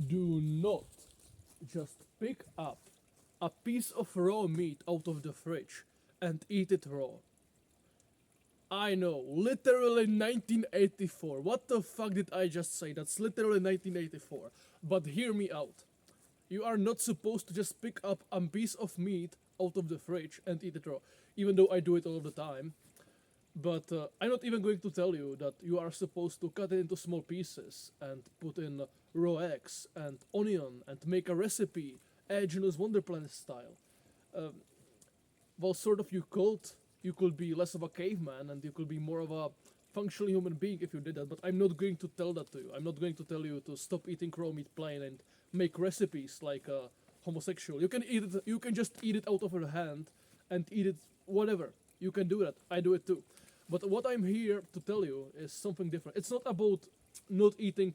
Do not just pick up a piece of raw meat out of the fridge and eat it raw. I know, literally 1984. What the fuck did I just say? That's literally 1984. But hear me out. You are not supposed to just pick up a piece of meat out of the fridge and eat it raw, even though I do it all the time. But I'm not even going to tell you that you are supposed to cut it into small pieces and put in raw eggs and onion and make a recipe, Juno's Wonder Planet style. Well, sort of you could be less of a caveman and you could be more of a functional human being if you did that, but I'm not going to tell that to you. I'm not going to tell you to stop eating raw meat plain and make recipes like a homosexual. You can eat it, you can just eat it out of your hand and eat it whatever. You can do that. I do it too. But what I'm here to tell you is something different. It's not about not eating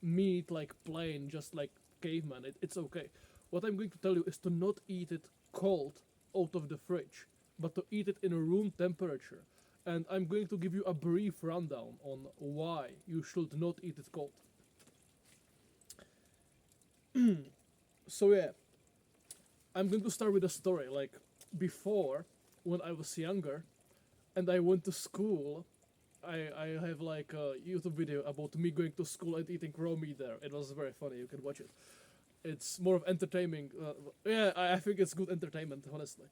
meat like plain, just like caveman. It's okay. What I'm going to tell you is to not eat it cold out of the fridge, but to eat it in a room temperature. And I'm going to give you a brief rundown on why you should not eat it cold. So yeah, I'm going to start with a story. Like before, when I was younger, and I went to school, I have like a YouTube video about me going to school and eating raw meat there. It was very funny. You can watch it. It's more of entertaining. Yeah, I think it's good entertainment, honestly.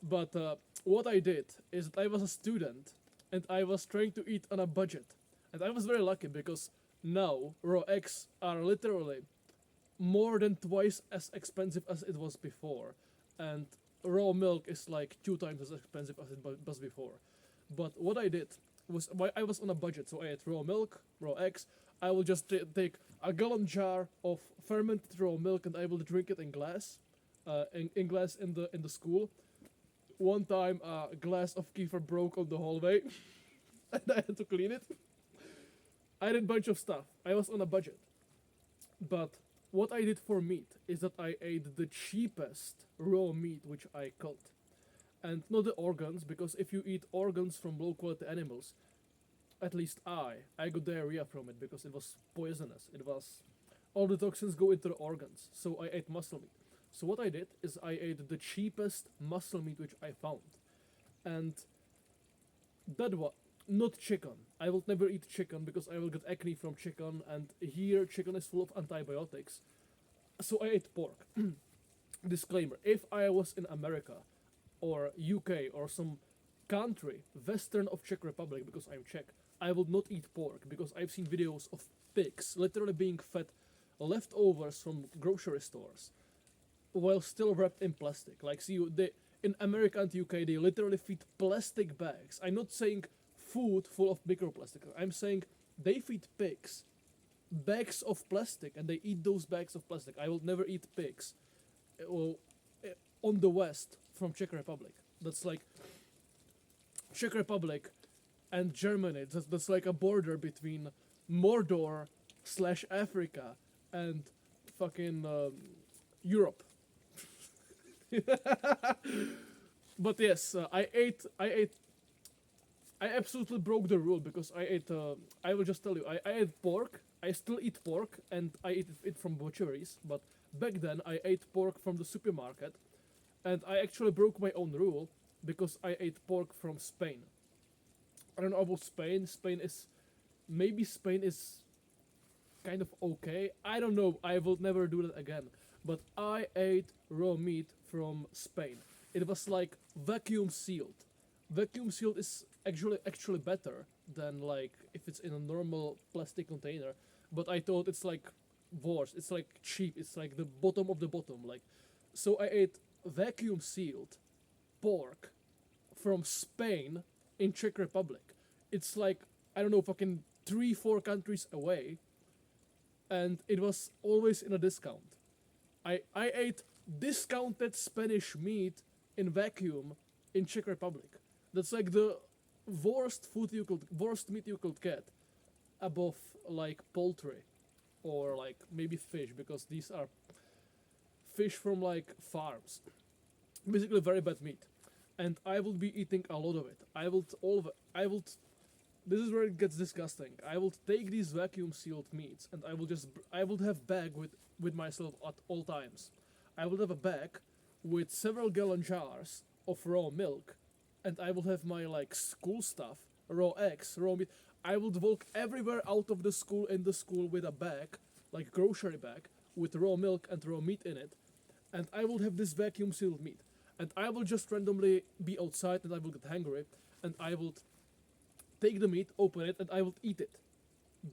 But what I did is that I was a student and I was trying to eat on a budget. And I was very lucky because now raw eggs are literally more than twice as expensive as it was before. And raw milk is like 2 times as expensive as it was before. But what I did was I was on a budget, so I had raw milk, raw eggs. I will just take a gallon jar of fermented raw milk and I will drink it in glass, in glass in the school. One time, a glass of kefir broke on the hallway, and I had to clean it. I did a bunch of stuff. I was on a budget, but what I did for meat is that I ate the cheapest raw meat which I could, and not the organs, because if you eat organs from low quality animals, at least I got diarrhea from it because it was poisonous. It was all the toxins go into the organs. So I ate muscle meat. So what I did is I ate the cheapest muscle meat which I found, and that was not chicken. I will never eat chicken because I will get acne from chicken, and here chicken is full of antibiotics. So I ate pork. Disclaimer: if I was in America or UK or some country western of Czech Republic, because I'm Czech, I would not eat pork because I've seen videos of pigs literally being fed leftovers from grocery stores while still wrapped in plastic. Like, see, they in America and UK they literally feed plastic bags. I'm not saying food full of microplastic. I'm saying they feed pigs bags of plastic and they eat those bags of plastic. I will never eat pigs. Well, on the west from Czech Republic. That's like Czech Republic and Germany. That's like a border between Mordor slash Africa and fucking Europe. But yes, I absolutely broke the rule because I ate. I will just tell you, I ate pork. I still eat pork, and I eat it from butcheries. But back then, I ate pork from the supermarket, and I actually broke my own rule because I ate pork from Spain. I don't know about Spain. Spain is kind of okay. I don't know. I will never do that again. But I ate raw meat from Spain. It was like vacuum sealed. Vacuum sealed is actually better than like if it's in a normal plastic container. But I thought it's like worse. It's like cheap. It's like the bottom of the bottom. Like, so I ate vacuum sealed pork from Spain in Czech Republic. It's like I don't know, fucking 3 4 countries away, and it was always in a discount. I ate discounted Spanish meat in vacuum in Czech Republic. That's like the worst meat you could get above like poultry or like maybe fish, because these are fish from like farms. Basically very bad meat. And I will be eating a lot of it. I will this is where it gets disgusting. I will take these vacuum sealed meats and I will have bag with myself at all times. I will have a bag with several gallon jars of raw milk, and I will have my like school stuff, raw eggs, raw meat. I would walk everywhere out of the school in the school with a bag, like grocery bag, with raw milk and raw meat in it, and I will have this vacuum sealed meat. And I will just randomly be outside and I will get hungry and I will take the meat, open it, and I will eat it.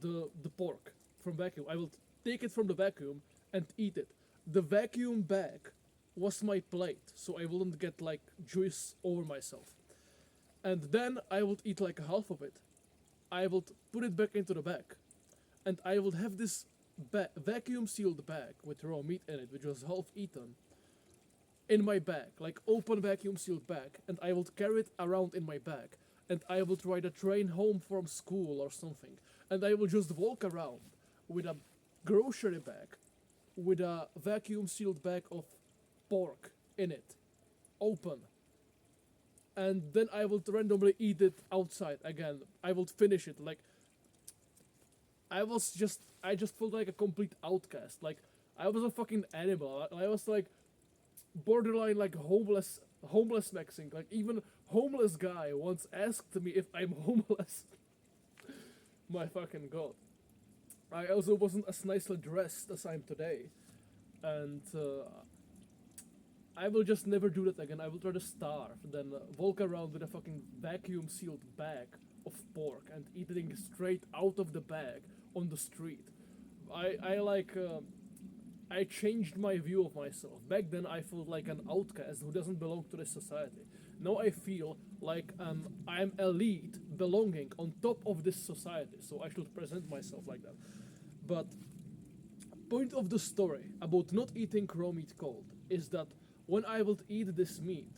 The pork from vacuum. I will take it from the vacuum and eat it. The vacuum bag was my plate, so I wouldn't get like juice over myself. And then I would eat like a half of it. I would put it back into the bag, and I would have this vacuum sealed bag with raw meat in it, which was half eaten, in my bag, like open vacuum sealed bag, and I would carry it around in my bag, and I would ride a train home from school or something, and I would just walk around with a grocery bag, with a vacuum sealed bag of pork in it, open, and then I would randomly eat it outside again. I would finish it like I just felt like a complete outcast. Like I was a fucking animal. I was like borderline like homeless Mexican. Like even homeless guy once asked me if I'm homeless. My fucking god. I also wasn't as nicely dressed as I'm today, and I will just never do that again. I will rather starve than walk around with a fucking vacuum sealed bag of pork and eating straight out of the bag on the street. I like I changed my view of myself. Back then, I felt like an outcast who doesn't belong to this society. Now I feel like I'm elite, belonging on top of this society. So I should present myself like that. But point of the story about not eating raw meat cold is that when I would eat this meat,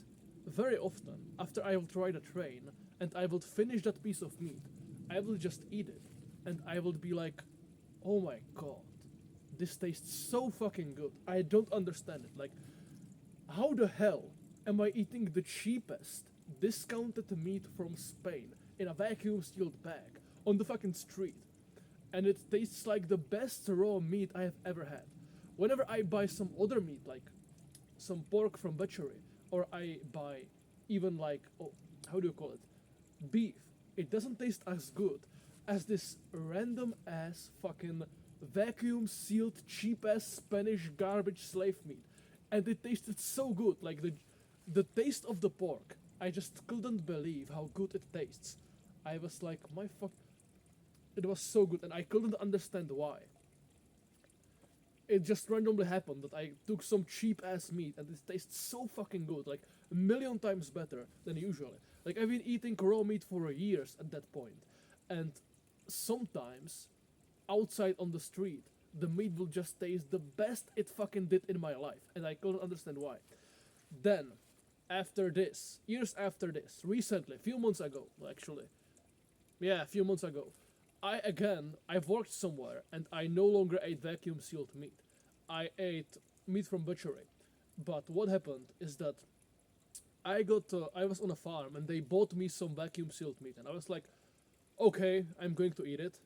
very often after I would ride a train and I would finish that piece of meat, I will just eat it, and I would be like, oh my god, this tastes so fucking good. I don't understand it. Like, how the hell am I eating the cheapest discounted meat from Spain in a vacuum sealed bag on the fucking street? And it tastes like the best raw meat I have ever had. Whenever I buy some other meat, like some pork from butchery, or I buy even like, oh, how do you call it? Beef. It doesn't taste as good as this random ass fucking vacuum sealed cheap ass Spanish garbage slave meat. And it tasted so good. Like the taste of the pork, I just couldn't believe how good it tastes. I was like, my fuck, it was so good, and I couldn't understand why. It just randomly happened that I took some cheap ass meat and it tastes so fucking good, like a million times better than usually. Like I've been eating raw meat for years at that point, and sometimes outside on the street, the meat will just taste the best it fucking did in my life, and I couldn't understand why. Then, after this, years after this, recently, a few months ago, actually, yeah, a few months ago, I've worked somewhere and I no longer ate vacuum sealed meat. I ate meat from butchery. But what happened is that I was on a farm and they bought me some vacuum sealed meat, and I was like, okay, I'm going to eat it.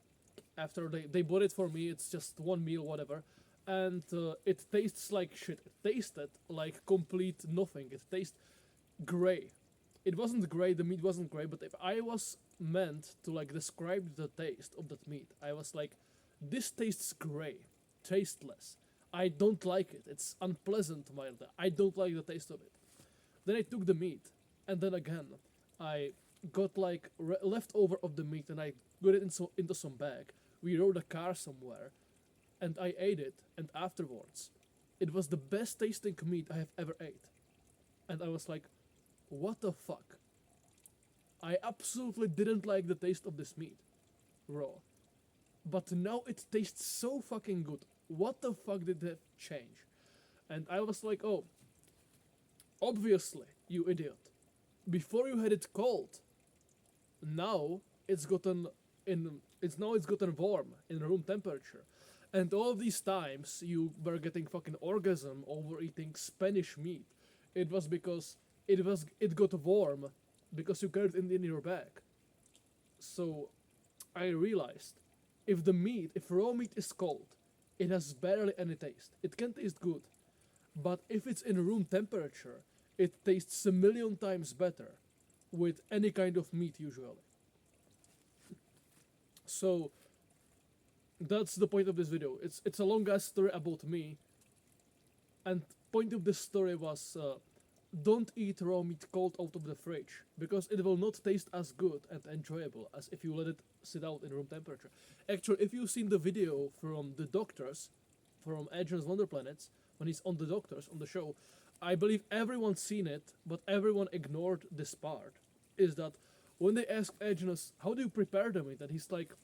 After they bought it for me, it's just one meal, whatever. And it tastes like shit. It tasted like complete nothing. It tastes gray. It wasn't gray, the meat wasn't gray, but if I was meant to like describe the taste of that meat, I was like, this tastes gray, tasteless. I don't like it. It's unpleasant, mildly. I don't like the taste of it. Then I took the meat, and then again, I got like leftover of the meat, and I got it into some bag. We rode a car somewhere, and I ate it, and afterwards, it was the best tasting meat I have ever ate. And I was like, what the fuck? I absolutely didn't like the taste of this meat, raw. But now it tastes so fucking good. What the fuck did that change? And I was like, oh, obviously, you idiot. Before you had it cold, now it's gotten it's gotten warm in room temperature. And all these times you were getting fucking orgasm over eating Spanish meat, it was because it got warm because you carried it in your bag. So I realized if raw meat is cold, it has barely any taste. It can taste good, but if it's in room temperature, it tastes a million times better with any kind of meat usually. So that's the point of this video. It's a long ass story about me, and point of this story was don't eat raw meat cold out of the fridge because it will not taste as good and enjoyable as if you let it sit out in room temperature. Actually, if you've seen the video from the doctors from Edge's Wonder Planets when he's on the doctors on the show, I believe everyone's seen it, but everyone ignored this part. Is that when they ask Edge's how do you prepare the meat, and he's like,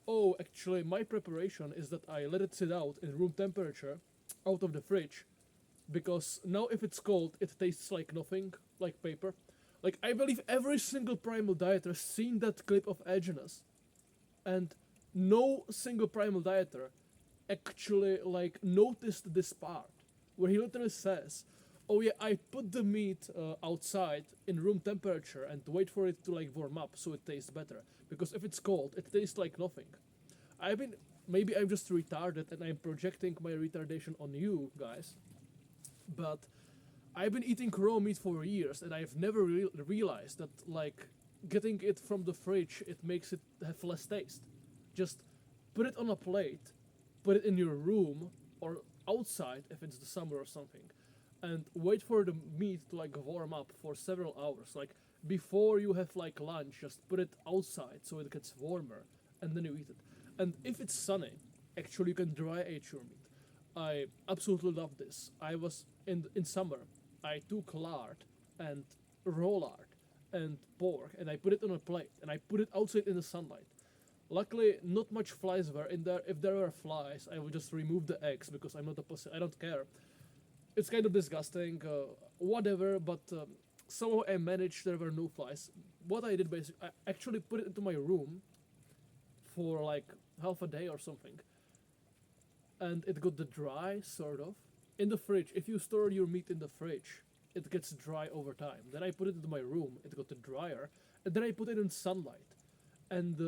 oh, actually, my preparation is that I let it sit out in room temperature out of the fridge because now if it's cold, it tastes like nothing, like paper. Like, I believe every single primal dieter has seen that clip of Aeginus, and no single primal dieter actually, like, noticed this part, where he literally says, oh yeah, I put the meat outside in room temperature and wait for it to, like, warm up so it tastes better, because if it's cold, it tastes like nothing. Maybe I'm just retarded and I'm projecting my retardation on you guys, but I've been eating raw meat for years and I've never realized that, like, getting it from the fridge, it makes it have less taste. Just put it on a plate, put it in your room or outside if it's the summer or something, and wait for the meat to, like, warm up for several hours. Like, before you have, like, lunch, just put it outside so it gets warmer and then you eat it. And if it's sunny, actually you can dry age your meat. I absolutely love this. I was in summer. I took lard and raw lard and pork and I put it on a plate and I put it outside in the sunlight. Luckily, not much flies were in there. If there were flies, I would just remove the eggs because I'm not a pussy. I don't care. It's kind of disgusting, whatever. But somehow I managed. There were no flies. What I did basically, I actually put it into my room for like half a day or something, and it got the dry sort of in the fridge. If you store your meat in the fridge, it gets dry over time. Then I put it into my room, it got the drier, and then I put it in sunlight, and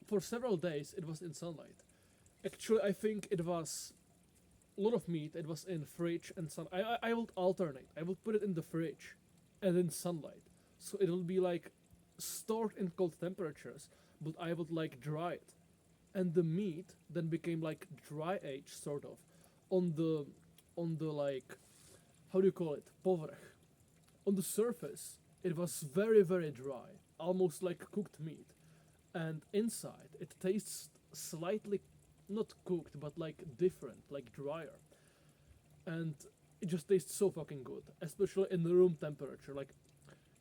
for several days it was in sunlight. Actually, I think it was a lot of meat. It was in fridge and sun. I would alternate. I would put it in the fridge, and in sunlight, so it will be like stored in cold temperatures. But I would like dry it, and the meat then became like dry age sort of on the like, how do you call it, povrch, on the surface it was very very dry, almost like cooked meat, and inside it tastes slightly not cooked but like different, like drier, and it just tastes so fucking good, especially in the room temperature. Like,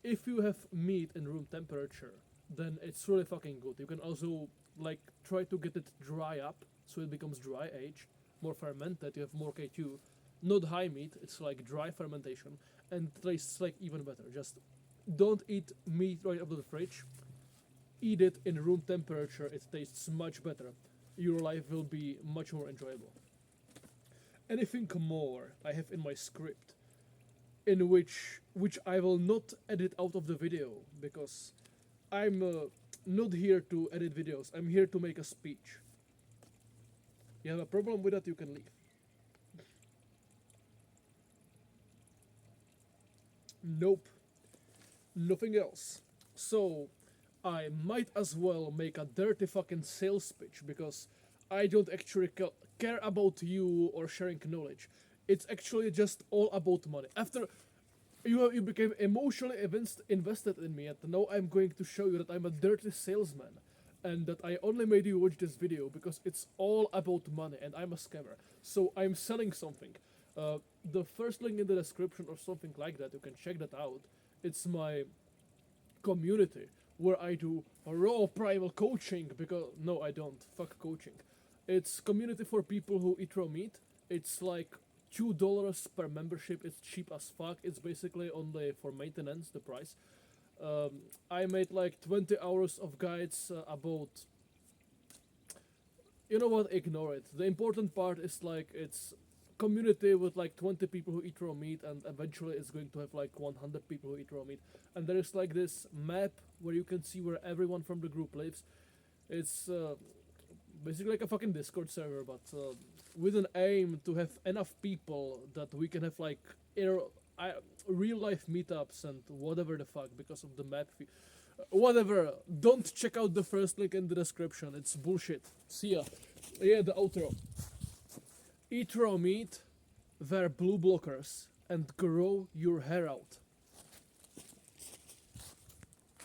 if you have meat in room temperature, then it's really fucking good. You can also, like, try to get it dry up so it becomes dry age, more fermented. You have more K2, not high meat. It's like dry fermentation, and it tastes like even better. Just don't eat meat right out of the fridge. Eat it in room temperature. It tastes much better. Your life will be much more enjoyable. Anything more I have in my script, in which I will not edit out of the video because I'm not here to edit videos. I'm here to make a speech. You have a problem with that, you can leave. Nope. Nothing else. So, I might as well make a dirty fucking sales pitch because I don't actually care about you or sharing knowledge. It's actually just all about money. After you became emotionally invested in me, and now I'm going to show you that I'm a dirty salesman, and that I only made you watch this video because it's all about money, and I'm a scammer. So I'm selling something. The first link in the description or something like that, you can check that out. It's my community where I do raw primal coaching because no, I don't. Fuck coaching. It's community for people who eat raw meat. It's like $2 per membership. It's cheap as fuck. It's basically only for maintenance, the price. I made like 20 hours of guides about. You know what? Ignore it. The important part is like it's community with like 20 people who eat raw meat, and eventually it's going to have like 100 people who eat raw meat. And there is like this map where you can see where everyone from the group lives. It's basically like a fucking Discord server, but with an aim to have enough people that we can have like real life meetups and whatever the fuck because of the map fee. Whatever. Don't check out the first link in the description. It's bullshit. See ya. Yeah, the outro. Eat raw meat, wear blue blockers, and grow your hair out.